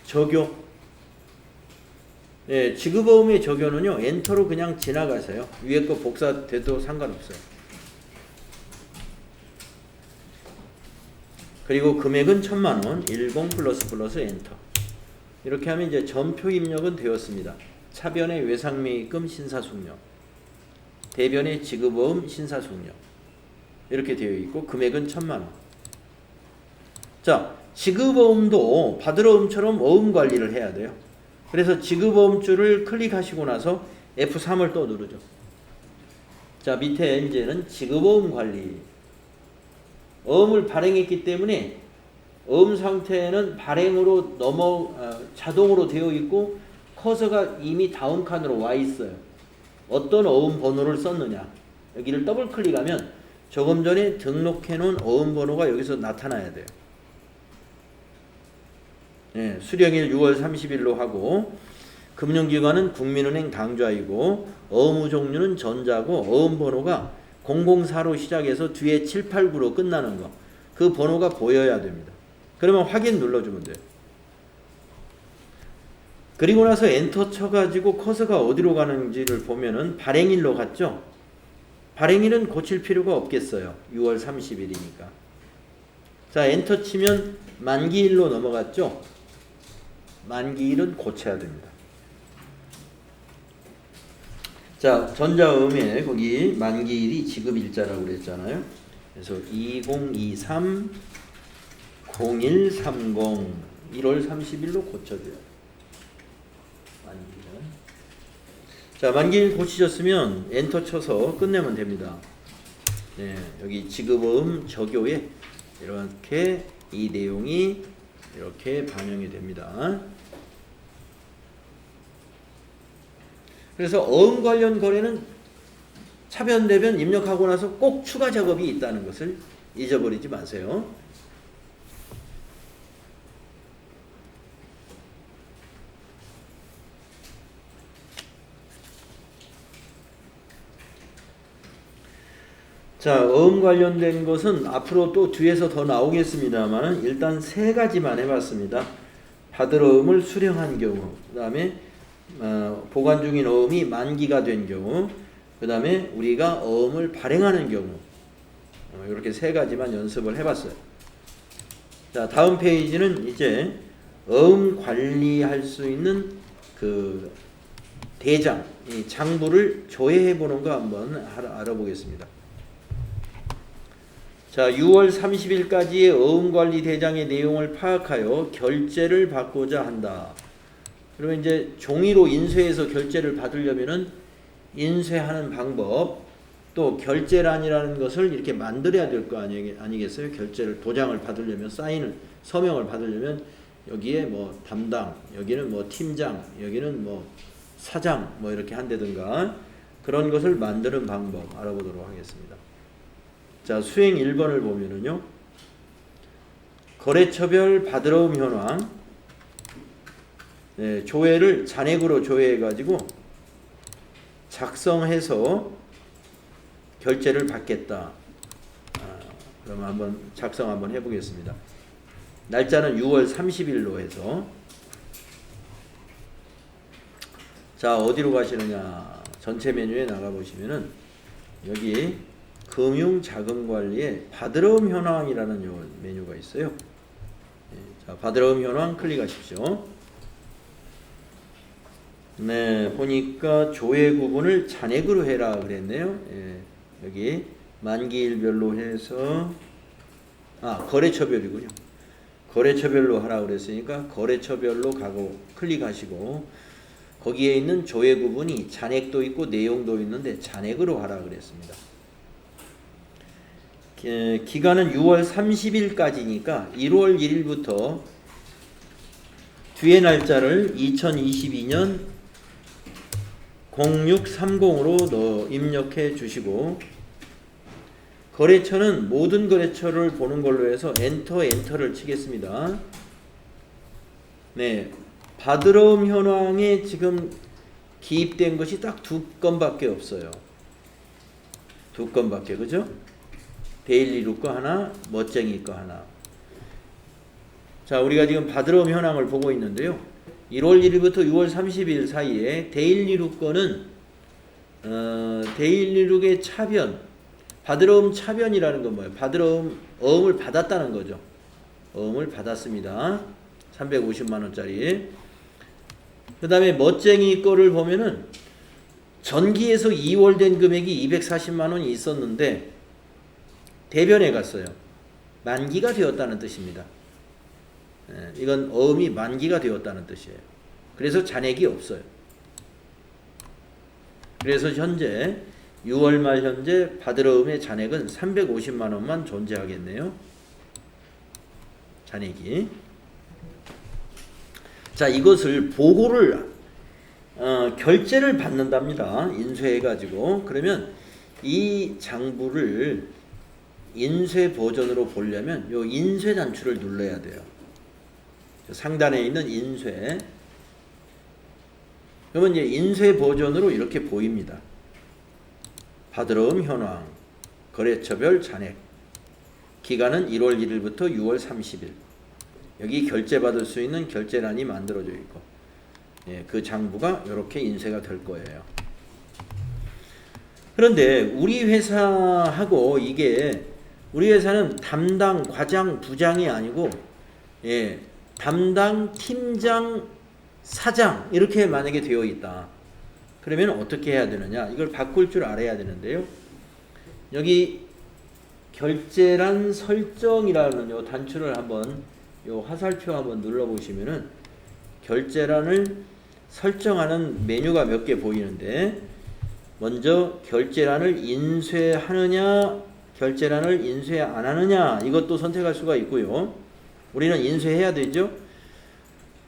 저교. 네, 지급어음의 저교는요, 엔터로 그냥 지나가세요. 위에 거 복사돼도 상관없어요. 그리고 금액은 1000만원, 10 플러스 엔터. 이렇게 하면 이제 전표 입력은 되었습니다. 차변의 외상매입금 신사숙녀, 대변의 지급어음 신사숙녀. 이렇게 되어 있고, 금액은 1000만원. 자, 지급어음도 받을어음처럼 어음 관리를 해야 돼요. 그래서 지급어음줄을 클릭하시고 나서 F3을 또 누르죠. 자, 밑에 이제는 지급어음 관리. 어음을 발행했기 때문에 어음 상태는 발행으로 자동으로 되어 있고 커서가 이미 다음 칸으로 와 있어요. 어떤 어음 번호를 썼느냐. 여기를 더블 클릭하면 조금 전에 등록해 놓은 어음 번호가 여기서 나타나야 돼요. 예, 수령일 6월 30일로 하고 금융기관은 국민은행 당좌이고 어음 종류는 전자고 어음 번호가 004로 시작해서 뒤에 789로 끝나는 거. 그 번호가 보여야 됩니다. 그러면 확인 눌러주면 돼요. 그리고 나서 엔터 쳐가지고 커서가 어디로 가는지를 보면은 발행일로 갔죠. 발행일은 고칠 필요가 없겠어요. 6월 30일이니까. 자, 엔터 치면 만기일로 넘어갔죠. 만기일은 고쳐야 됩니다. 자, 전자음에 거기 만기일이 지급일자라고 그랬잖아요. 그래서 2023 0130 1월 30일로 고쳐줘요. 만기일은. 자, 만기일 고치셨으면 엔터 쳐서 끝내면 됩니다. 네, 여기 지급어음 저교에 이렇게 이 내용이 이렇게 반영이 됩니다. 그래서 어음 관련 거래는 차변 대변 입력하고 나서 꼭 추가 작업이 있다는 것을 잊어버리지 마세요. 자, 어음 관련된 것은 앞으로 또 뒤에서 더 나오겠습니다만 일단 세 가지만 해봤습니다. 받을 어음을 수령한 경우, 그 다음에 보관 중인 어음이 만기가 된 경우, 그 다음에 우리가 어음을 발행하는 경우, 이렇게 세 가지만 연습을 해봤어요. 자, 다음 페이지는 이제 어음 관리할 수 있는 그 대장, 이 장부를 조회해 보는 거 한번 알아보겠습니다. 자, 6월 30일까지의 어음관리 대장의 내용을 파악하여 결제를 받고자 한다. 그러면 이제 종이로 인쇄해서 결제를 받으려면은 인쇄하는 방법, 또 결제란이라는 것을 이렇게 만들어야 될 거 아니겠어요? 결제를 도장을 받으려면, 사인을, 서명을 받으려면 여기에 뭐 담당, 여기는 뭐 팀장, 여기는 뭐 사장 뭐 이렇게 한다든가 그런 것을 만드는 방법 알아보도록 하겠습니다. 자, 수행 1번을 보면은요. 거래처별 받으러움 현황, 네, 조회를 잔액으로 조회해 가지고 작성해서 결제를 받겠다. 그럼 한번 작성 한번 해보겠습니다. 날짜는 6월 30일로 해서, 자, 어디로 가시느냐? 전체 메뉴에 나가 보시면은 여기 금융자금관리에 받으러움 현황이라는 요 메뉴가 있어요. 자, 받으러움 현황 클릭하십시오. 네, 보니까 조회 구분을 잔액으로 해라 그랬네요. 예, 여기 만기일별로 해서 거래처별이군요. 거래처별로 하라 그랬으니까 거래처별로 가고 클릭하시고 거기에 있는 조회 구분이 잔액도 있고 내용도 있는데 잔액으로 하라 그랬습니다. 기간은 6월 30일까지니까 1월 1일부터 뒤에 날짜를 2022년 0630으로 입력해 주시고, 거래처는 모든 거래처를 보는 걸로 해서 엔터를 치겠습니다. 네, 받으러움 현황에 지금 기입된 것이 딱 2건밖에 없어요. 2건밖에, 그죠? 데일리룩 거 하나, 멋쟁이 거 하나. 자, 우리가 지금 받으러움 현황을 보고 있는데요. 1월 1일부터 6월 30일 사이에 데일리룩 거는 데일리룩의 차변, 받으러움 차변이라는 건 뭐예요? 받으러움 어음을 받았다는 거죠. 어음을 받았습니다. 350만 원짜리. 그 다음에 멋쟁이 거를 보면은 전기에서 2월 된 금액이 240만 원이 있었는데 대변에 갔어요. 만기가 되었다는 뜻입니다. 이건 어음이 만기가 되었다는 뜻이에요. 그래서 잔액이 없어요. 그래서 현재 6월 말 현재 받으러움의 잔액은 350만 원만 존재하겠네요. 잔액이. 자, 이것을 보고를 결제를 받는답니다. 인쇄해 가지고. 그러면 이 장부를 인쇄 버전으로 보려면 요 인쇄 단추를 눌러야 돼요. 상단에 있는 인쇄. 그러면 이제 인쇄 버전으로 이렇게 보입니다. 받으러움 현황, 거래처별 잔액, 기간은 1월 1일부터 6월 30일. 여기 결제받을 수 있는 결제란이 만들어져 있고, 예, 그 장부가 이렇게 인쇄가 될 거예요. 그런데 우리 회사하고 이게, 우리 회사는 담당, 과장, 부장이 아니고, 예, 담당, 팀장, 사장 이렇게 만약에 되어 있다. 그러면 어떻게 해야 되느냐? 이걸 바꿀 줄 알아야 되는데요. 여기 결제란 설정이라는 요 단추를 한번, 요 화살표 한번 눌러보시면은 결제란을 설정하는 메뉴가 몇 개 보이는데, 먼저 결제란을 인쇄하느냐, 결제란을 인쇄 안 하느냐, 이것도 선택할 수가 있고요. 우리는 인쇄해야 되죠.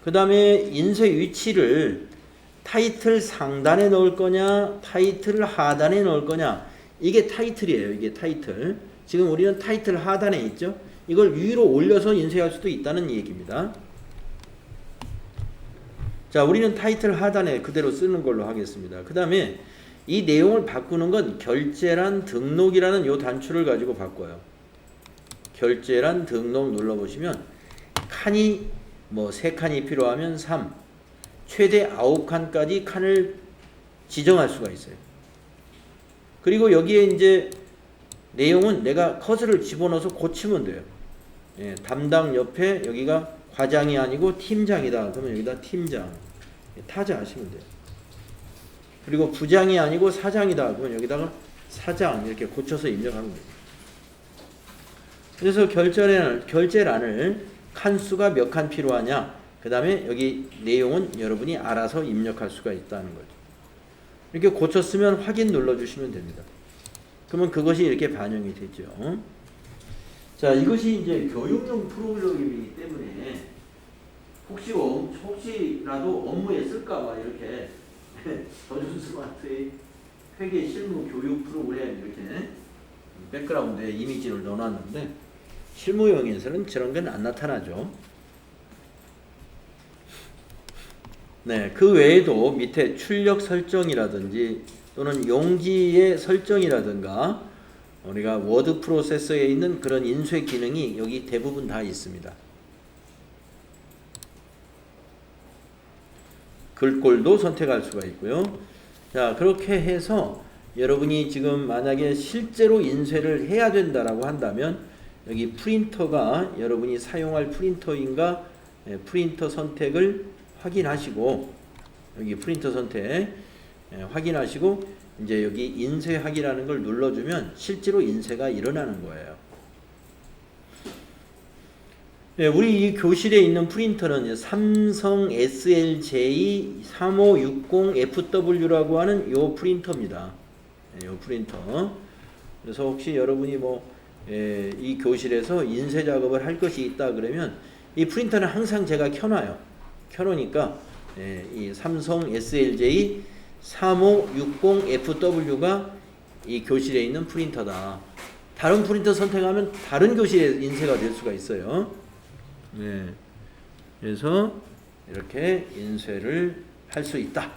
그 다음에 인쇄 위치를 타이틀 상단에 넣을 거냐, 타이틀 하단에 넣을 거냐. 이게 타이틀이에요. 이게 타이틀. 지금 우리는 타이틀 하단에 있죠. 이걸 위로 올려서 인쇄할 수도 있다는 얘기입니다. 자, 우리는 타이틀 하단에 그대로 쓰는 걸로 하겠습니다. 그 다음에 이 내용을 바꾸는 건 결제란 등록이라는 요 단추를 가지고 바꿔요. 결제란 등록 눌러보시면 칸이 뭐 3칸이 필요하면 3, 최대 9칸까지 칸을 지정할 수가 있어요. 그리고 여기에 이제 내용은 내가 커서를 집어넣어서 고치면 돼요. 담당 옆에 여기가 과장이 아니고 팀장이다. 그러면 여기다 팀장. 타자 하시면 돼요. 그리고 부장이 아니고 사장이다. 그러면 여기다가 사장 이렇게 고쳐서 입력하면 돼요. 그래서 결제란을 칸수가 몇 칸 필요하냐. 그 다음에 여기 내용은 여러분이 알아서 입력할 수가 있다는 거죠. 이렇게 고쳤으면 확인 눌러주시면 됩니다. 그러면 그것이 이렇게 반영이 되죠. 자, 이것이 이제 교육용 프로그램이기 때문에 혹시라도 업무에 쓸까봐 이렇게 더존스마트의 회계 실무 교육 프로그램 이렇게 백그라운드에 이미지를 넣어놨는데 실무용에서는 저런 건 안 나타나죠. 네, 그 외에도 밑에 출력 설정이라든지 또는 용지의 설정이라든가 우리가 워드 프로세서에 있는 그런 인쇄 기능이 여기 대부분 다 있습니다. 글꼴도 선택할 수가 있고요. 자, 그렇게 해서 여러분이 지금 만약에 실제로 인쇄를 해야 된다라고 한다면 여기 프린터가 여러분이 사용할 프린터인가 프린터 선택을 확인하시고 여기 프린터 선택 확인하시고 이제 여기 인쇄하기라는 걸 눌러주면 실제로 인쇄가 일어나는 거예요. 우리 이 교실에 있는 프린터는 삼성 SLJ3560FW라고 하는 요 프린터입니다. 요 프린터. 그래서 혹시 여러분이 이 교실에서 인쇄 작업을 할 것이 있다 그러면 이 프린터는 항상 제가 켜놔요. 켜놓으니까 이 삼성 SLJ3560FW가 이 교실에 있는 프린터다. 다른 프린터 선택하면 다른 교실에 인쇄가 될 수가 있어요. 그래서 이렇게 인쇄를 할 수 있다.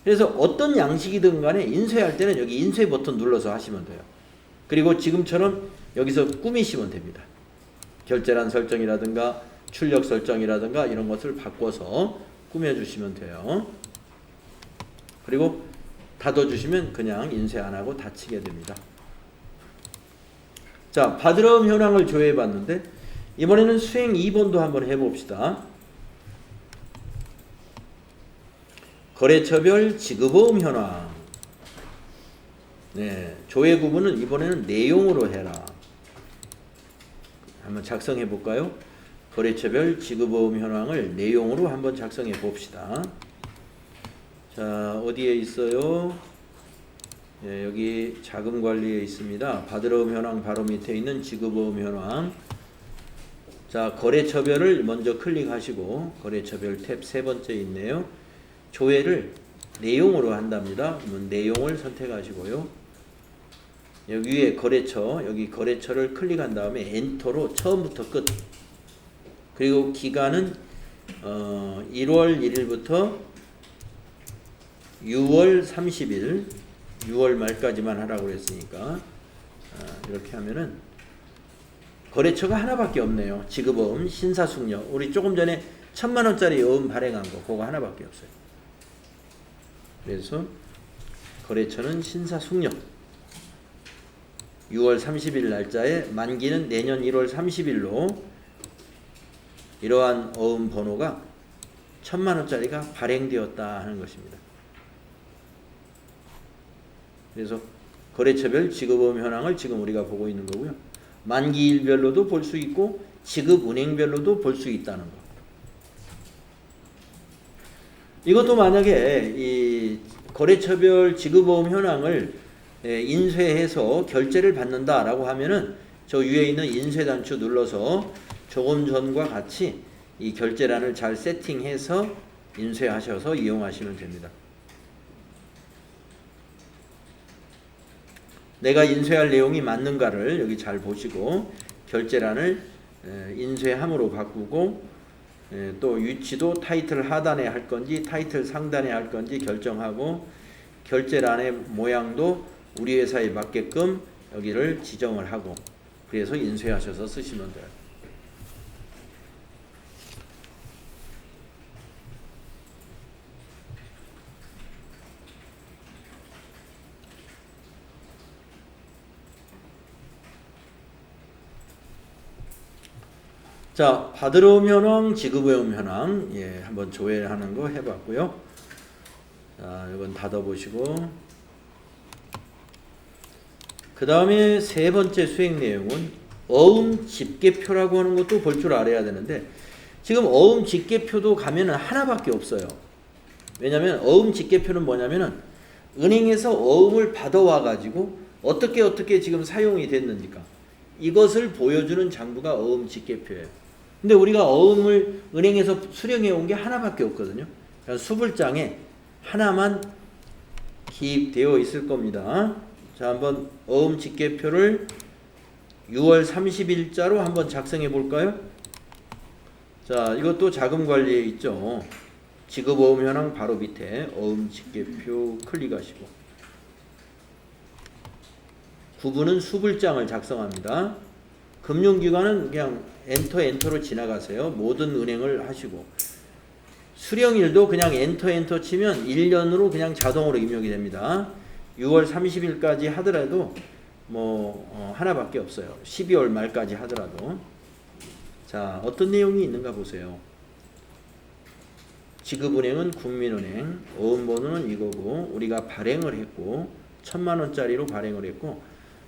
그래서 어떤 양식이든 간에 인쇄할 때는 여기 인쇄 버튼 눌러서 하시면 돼요. 그리고 지금처럼 여기서 꾸미시면 됩니다. 결제란 설정이라든가 출력 설정이라든가 이런 것을 바꿔서 꾸며주시면 돼요. 그리고 닫아주시면 그냥 인쇄 안 하고 닫히게 됩니다. 자, 바드럼 현황을 조회해 봤는데 이번에는 수행 2번도 한번 해봅시다. 거래처별 지급어음 현황. 조회 구분은 이번에는 내용으로 해라. 한번 작성해 볼까요? 거래처별 지급어음 현황을 내용으로 한번 작성해 봅시다. 자, 어디에 있어요? 여기 자금관리에 있습니다. 바드럼 현황 바로 밑에 있는 지급어음 현황. 자, 거래처별을 먼저 클릭하시고 거래처별 탭 세 번째 있네요. 조회를 내용으로 한답니다. 그러면 내용을 선택하시고요. 여기 위에 거래처, 여기 거래처를 클릭한 다음에 엔터로 처음부터 끝. 그리고 기간은 1월 1일부터 6월 30일, 6월 말까지만 하라고 그랬으니까 이렇게 하면은 거래처가 하나밖에 없네요. 지급어음, 신사숙녀. 우리 조금 전에 1000만원짜리 어음 발행한 거 그거 하나밖에 없어요. 그래서 거래처는 신사숙녀. 6월 30일 날짜에 만기는 내년 1월 30일로 이러한 어음 번호가 1000만원짜리가 발행되었다 하는 것입니다. 그래서 거래처별 지급어음 현황을 지금 우리가 보고 있는 거고요. 만기일별로도 볼 수 있고 지급 은행별로도 볼 수 있다는 거. 이것도 만약에 이 거래처별 지급어음 현황을 인쇄해서 결제를 받는다라고 하면은 저 위에 있는 인쇄 단추 눌러서 조금 전과 같이 이 결제란을 잘 세팅해서 인쇄하셔서 이용하시면 됩니다. 내가 인쇄할 내용이 맞는가를 여기 잘 보시고 결제란을 인쇄함으로 바꾸고 또 위치도 타이틀 하단에 할 건지 타이틀 상단에 할 건지 결정하고 결제란의 모양도 우리 회사에 맞게끔 여기를 지정을 하고 그래서 인쇄하셔서 쓰시면 돼요. 자, 받으러 현황, 지급오음 현황, 예, 한번 조회하는 거 해봤고요. 자, 이건 닫아보시고, 그 다음에 세 번째 수행 내용은 어음 집계표라고 하는 것도 볼 줄 알아야 되는데, 지금 어음 집계표도 가면은 하나밖에 없어요. 왜냐면 어음 집계표는 뭐냐면은 은행에서 어음을 받아와 가지고 어떻게 지금 사용이 됐는지가 이것을 보여주는 장부가 어음 집계표예요. 근데 우리가 어음을 은행에서 수령해 온 게 하나밖에 없거든요. 그러니까 수불장에 하나만 기입되어 있을 겁니다. 자, 한번 어음 집계표를 6월 30일자로 한번 작성해 볼까요? 자, 이것도 자금 관리에 있죠. 지급 어음 현황 바로 밑에 어음 집계표 클릭하시고 구분은 수불장을 작성합니다. 금융기관은 그냥 엔터로 지나가세요. 모든 은행을 하시고 수령일도 그냥 엔터 치면 1년으로 그냥 자동으로 입력이 됩니다. 6월 30일까지 하더라도 하나밖에 없어요. 12월 말까지 하더라도. 자, 어떤 내용이 있는가 보세요. 지급은행은 국민은행, 어음번호는 이거고 우리가 발행을 했고 1,000만원짜리로 발행을 했고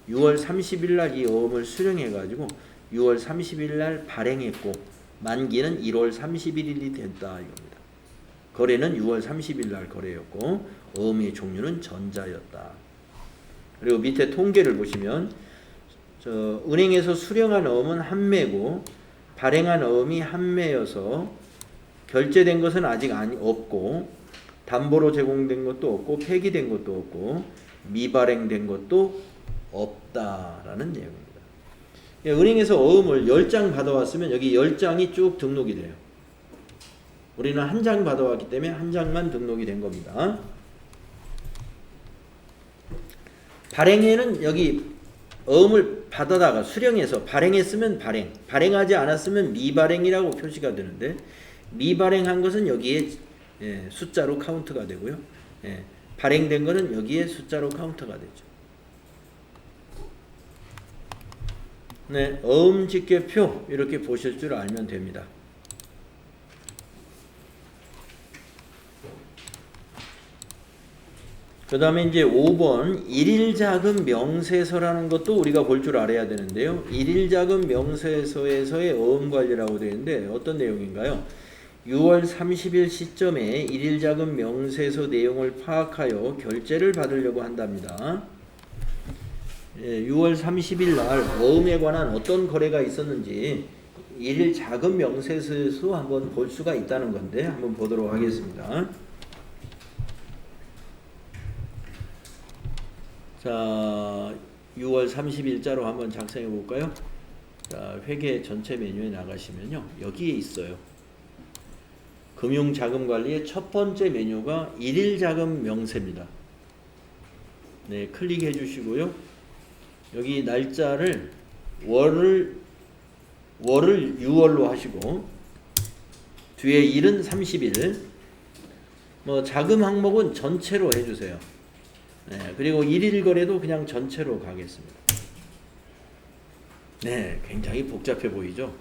6월 30일 날 이 어음을 수령해 가지고 6월 30일 날 발행했고 만기는 1월 31일이 됐다 이겁니다. 거래는 6월 30일 날 거래였고 어음의 종류는 전자였다. 그리고 밑에 통계를 보시면 은행에서 수령한 어음은 한 매고 발행한 어음이 한 매여서 결제된 것은 아직 없고 담보로 제공된 것도 없고 폐기된 것도 없고 미발행된 것도 없다라는 내용입니다. 은행에서 어음을 10장 받아왔으면 여기 10장이 쭉 등록이 돼요. 우리는 한 장 받아왔기 때문에 한 장만 등록이 된 겁니다. 발행에는 여기 어음을 받아다가 수령해서 발행했으면 발행하지 않았으면 미발행이라고 표시가 되는데 미발행한 것은 여기에 숫자로 카운트가 되고요. 발행된 것은 여기에 숫자로 카운트가 되죠. 네, 어음 집계표 이렇게 보실 줄 알면 됩니다. 그 다음에 이제 5번 일일자금 명세서라는 것도 우리가 볼 줄 알아야 되는데요. 일일자금 명세서에서의 어음관리라고 되어 있는데 어떤 내용인가요? 6월 30일 시점에 일일자금 명세서 내용을 파악하여 결제를 받으려고 한답니다. 6월 30일 날 어음에 관한 어떤 거래가 있었는지 일일자금 명세서에서 한번 볼 수가 있다는 건데 한번 보도록 하겠습니다. 자, 6월 30일자로 한번 작성해 볼까요? 자, 회계 전체 메뉴에 나가시면요. 여기에 있어요. 금융자금관리의 첫 번째 메뉴가 일일자금 명세입니다. 네, 클릭해 주시고요. 여기 날짜를 월을 6월로 하시고 뒤에 일은 30일 자금 항목은 전체로 해주세요. 네, 그리고 일일 거래도 그냥 전체로 가겠습니다. 네, 굉장히 복잡해 보이죠?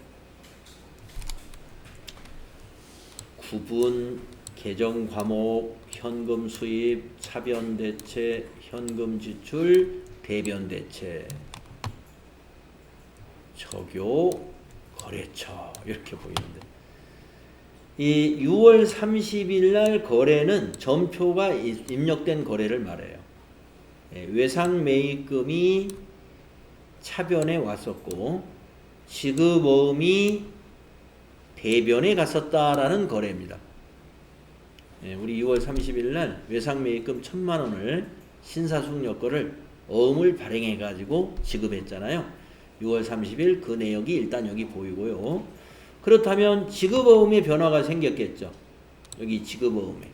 구분, 계정 과목, 현금 수입, 차변 대체, 현금 지출, 대변 대체, 적요, 거래처 이렇게 보이는데 이 6월 30일 날 거래는 전표가 입력된 거래를 말해요. 외상 매입금이 차변에 왔었고 지급어음이 대변에 갔었다라는 거래입니다. 우리 6월 30일 날 외상 매입금 1,000만원을 신사숙녀 거를 어음을 발행해 가지고 지급했잖아요. 6월 30일 그 내역이 일단 여기 보이고요. 그렇다면 지급어음의 변화가 생겼겠죠. 여기 지급어음에.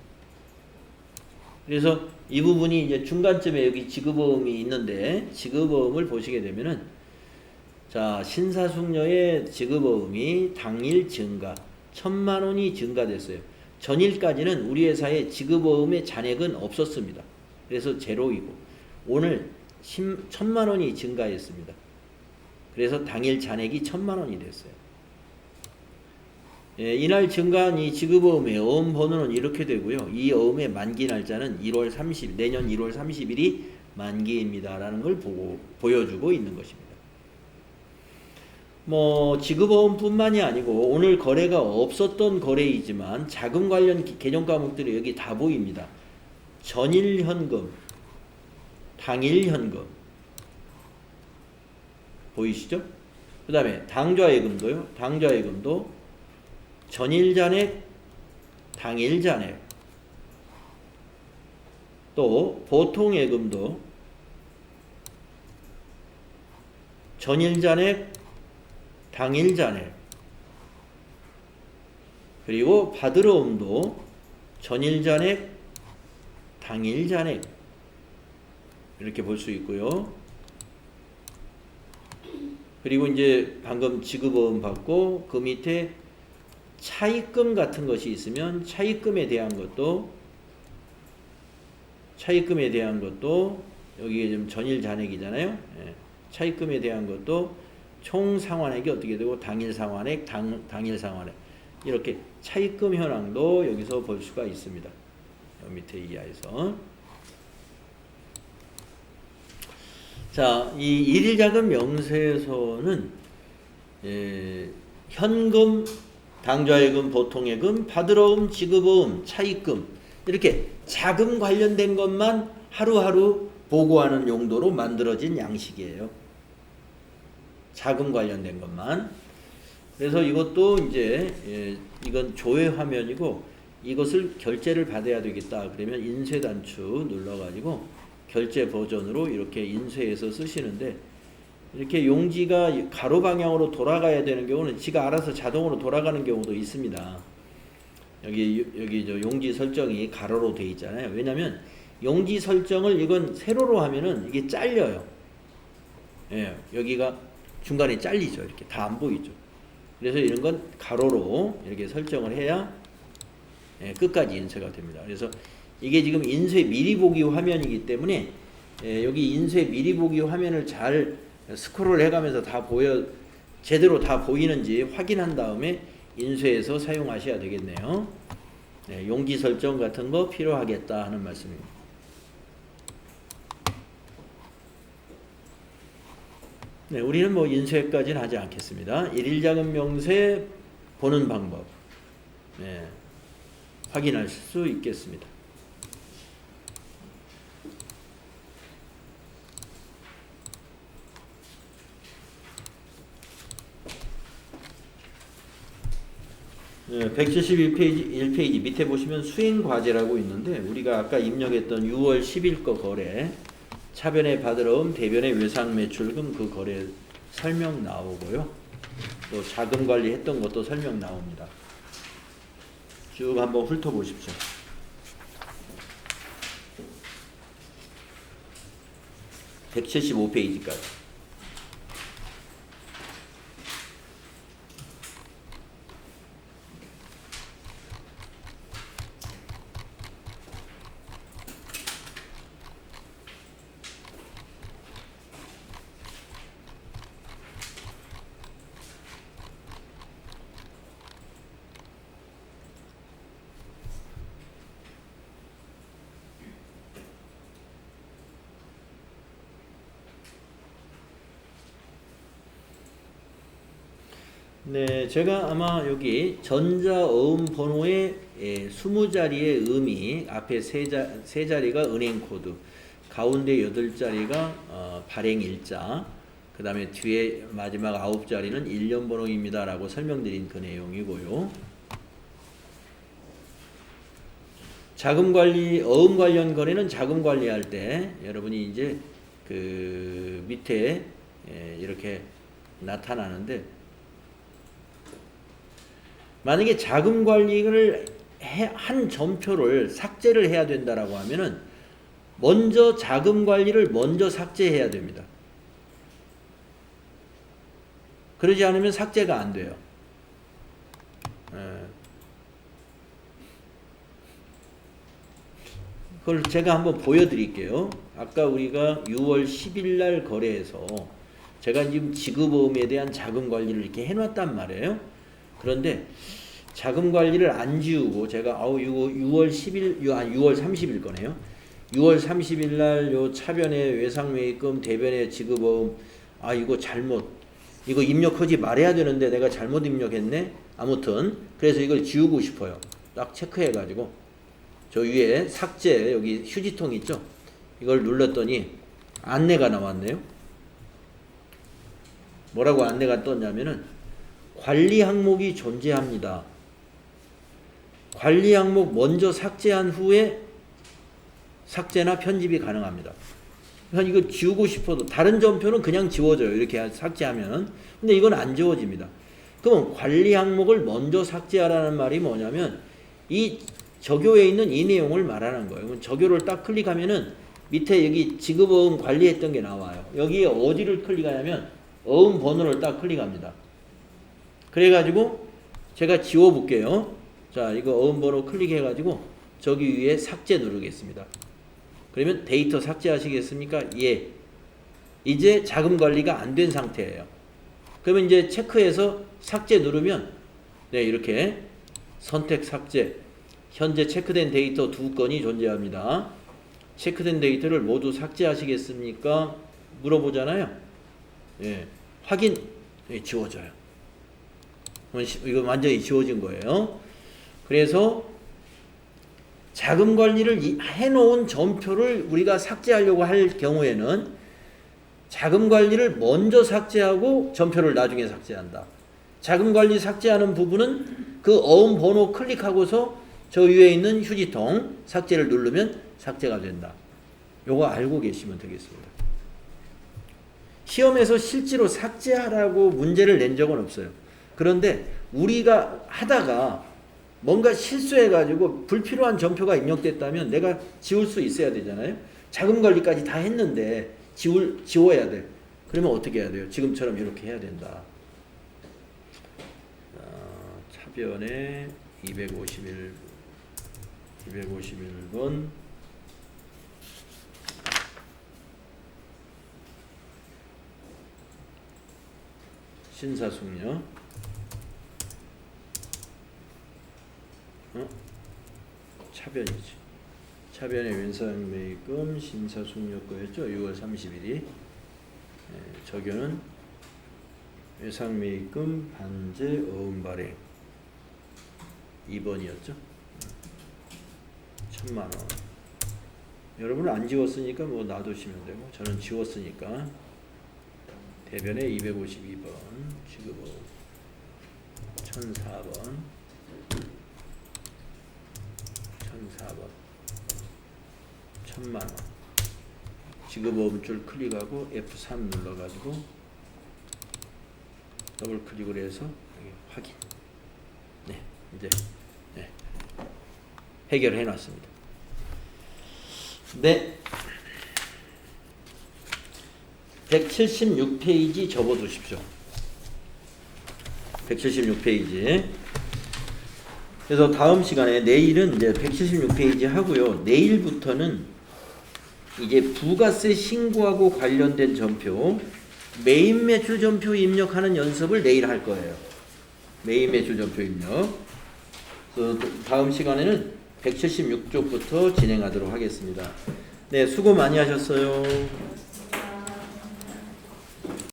그래서 이 부분이 이제 중간쯤에 여기 지급어음이 있는데 지급어음을 보시게 되면은 자, 신사숙녀의 지급어음이 당일 증가 1,000만원이 증가됐어요. 전일까지는 우리 회사에 지급어음의 잔액은 없었습니다. 그래서 제로이고 오늘 1,000만원이 증가했습니다. 그래서 당일 잔액이 1,000만원이 됐어요. 이날 증가한 이 지급어음의 어음 번호는 이렇게 되고요. 이 어음의 만기 날짜는 내년 1월 30일이 만기입니다라는 걸 보여주고 있는 것입니다. 지급어음뿐만이 아니고 오늘 거래가 없었던 거래이지만 자금 관련 개념 과목들이 여기 다 보입니다. 전일 현금, 당일 현금 보이시죠? 그 다음에 당좌예금도요. 당좌예금도 전일 잔액, 당일 잔액, 또 보통예금도 전일 잔액, 당일 잔액, 그리고 받으러옴도 전일 잔액, 당일 잔액 이렇게 볼 수 있고요. 그리고 이제 방금 지급어음 받고 그 밑에 차입금 같은 것이 있으면 차입금에 대한 것도 여기에 좀 전일 잔액이잖아요. 예. 차입금에 대한 것도 총 상환액이 어떻게 되고 당일 상환액, 당일 상환액 이렇게 차입금 현황도 여기서 볼 수가 있습니다. 여기 밑에 이하에서 자, 이 일일자금 명세서는 현금, 당좌예금, 보통예금, 받으러옴, 지급어음, 차입금 이렇게 자금 관련된 것만 하루하루 보고하는 용도로 만들어진 양식이에요. 자금 관련된 것만. 그래서 이것도 이제 이건 조회 화면이고 이것을 결제를 받아야 되겠다. 그러면 인쇄 단추 눌러가지고 결제 버전으로 이렇게 인쇄해서 쓰시는데 이렇게 용지가 가로 방향으로 돌아가야 되는 경우는 지가 알아서 자동으로 돌아가는 경우도 있습니다. 여기 저 용지 설정이 가로로 돼 있잖아요. 왜냐면 용지 설정을 이건 세로로 하면은 이게 잘려요. 예, 여기가 중간에 잘리죠. 이렇게 다 안 보이죠. 그래서 이런 건 가로로 이렇게 설정을 해야 끝까지 인쇄가 됩니다. 그래서 이게 지금 인쇄 미리 보기 화면이기 때문에 여기 인쇄 미리 보기 화면을 잘 스크롤 해가면서 제대로 다 보이는지 확인한 다음에 인쇄해서 사용하셔야 되겠네요. 용지 설정 같은 거 필요하겠다 하는 말씀입니다. 우리는 인쇄까지는 하지 않겠습니다. 일일자금 명세 보는 방법 확인할 수 있겠습니다. 네, 172페이지 1페이지 밑에 보시면 수행과제라고 있는데 우리가 아까 입력했던 6월 10일 거 거래 차변에 받으러옴 대변에 외상매출금 그 거래 설명 나오고요. 또 자금관리 했던 것도 설명 나옵니다. 쭉 한번 훑어보십시오. (175페이지까지) 네, 제가 아마 여기 전자어음 번호의 20자리의 음이 앞에 세 자리가 은행 코드, 가운데 8자리가 발행 일자, 그 다음에 뒤에 마지막 9자리는 일련 번호입니다 라고 설명드린 그 내용이고요. 자금관리, 어음 관련 거래는 자금관리할 때 여러분이 이제 그 밑에 이렇게 나타나는데 만약에 자금 관리를 한 전표를 삭제를 해야 된다라고 하면은 먼저 자금 관리를 먼저 삭제해야 됩니다. 그러지 않으면 삭제가 안 돼요. 그걸 제가 한번 보여드릴게요. 아까 우리가 6월 10일 날 거래해서 제가 지금 지급어음에 대한 자금 관리를 이렇게 해놨단 말이에요. 그런데 자금 관리를 안 지우고 제가 이거 6월 10일 6월 30일 거네요. 6월 30일 날 요 차변의 외상매입금 대변의 지급어음 이거 잘못 이거 입력하지 말아야 되는데 내가 잘못 입력했네. 아무튼 그래서 이걸 지우고 싶어요. 딱 체크해 가지고 저 위에 삭제 여기 휴지통 있죠? 이걸 눌렀더니 안내가 나왔네요. 뭐라고 안내가 떴냐면은 관리 항목이 존재합니다. 관리 항목 먼저 삭제한 후에 삭제나 편집이 가능합니다. 그러니까 이거 지우고 싶어도 다른 전표는 그냥 지워져요. 이렇게 삭제하면. 근데 이건 안 지워집니다. 그럼 관리 항목을 먼저 삭제하라는 말이 뭐냐면 이 저교에 있는 이 내용을 말하는 거예요. 그럼 저교를 딱 클릭하면은 밑에 여기 지급어음 관리했던 게 나와요. 여기에 어디를 클릭하냐면 어음 번호를 딱 클릭합니다. 그래가지고 제가 지워볼게요. 자, 이거 어음 번호 클릭해가지고 저기 위에 삭제 누르겠습니다. 그러면 데이터 삭제하시겠습니까? 예. 이제 자금 관리가 안 된 상태예요. 그러면 이제 체크해서 삭제 누르면 네, 이렇게 선택 삭제. 현재 체크된 데이터 2건이 존재합니다. 체크된 데이터를 모두 삭제하시겠습니까? 물어보잖아요. 예. 확인. 예, 지워져요. 이거 완전히 지워진 거예요. 그래서 자금 관리를 해놓은 전표를 우리가 삭제하려고 할 경우에는 자금 관리를 먼저 삭제하고 전표를 나중에 삭제한다. 자금 관리 삭제하는 부분은 그 어음 번호 클릭하고서 저 위에 있는 휴지통 삭제를 누르면 삭제가 된다. 요거 알고 계시면 되겠습니다. 시험에서 실제로 삭제하라고 문제를 낸 적은 없어요. 그런데 우리가 하다가 뭔가 실수해가지고 불필요한 전표가 입력됐다면 내가 지울 수 있어야 되잖아요. 자금 관리까지 다 했는데 지워야 돼. 그러면 어떻게 해야 돼요? 지금처럼 이렇게 해야 된다. 차변에 251번 신사숙녀 차변이지. 차변의 왼상매입금 신사숙녀 거였죠. 6월 30일이 저교는 외상매입금 반제 어음 발행 2번이었죠. 1000만원. 여러분은 안 지웠으니까 뭐 놔두시면 되고 저는 지웠으니까 대변에 252번 지급어음 1004번 1000만원 지급어음줄 클릭하고 F3 눌러가지고 더블 클릭을 해서 여기 확인. 네, 이제 네, 해결해 놨습니다. 네, 176페이지 접어두십시오. 176페이지. 그래서 다음 시간에 내일은 이제 176페이지 하고요. 내일부터는 이제 부가세 신고하고 관련된 전표, 메인 매출 전표 입력하는 연습을 내일 할 거예요. 메인 매출 전표 입력. 그래서 다음 시간에는 176쪽부터 진행하도록 하겠습니다. 네, 수고 많이 하셨어요.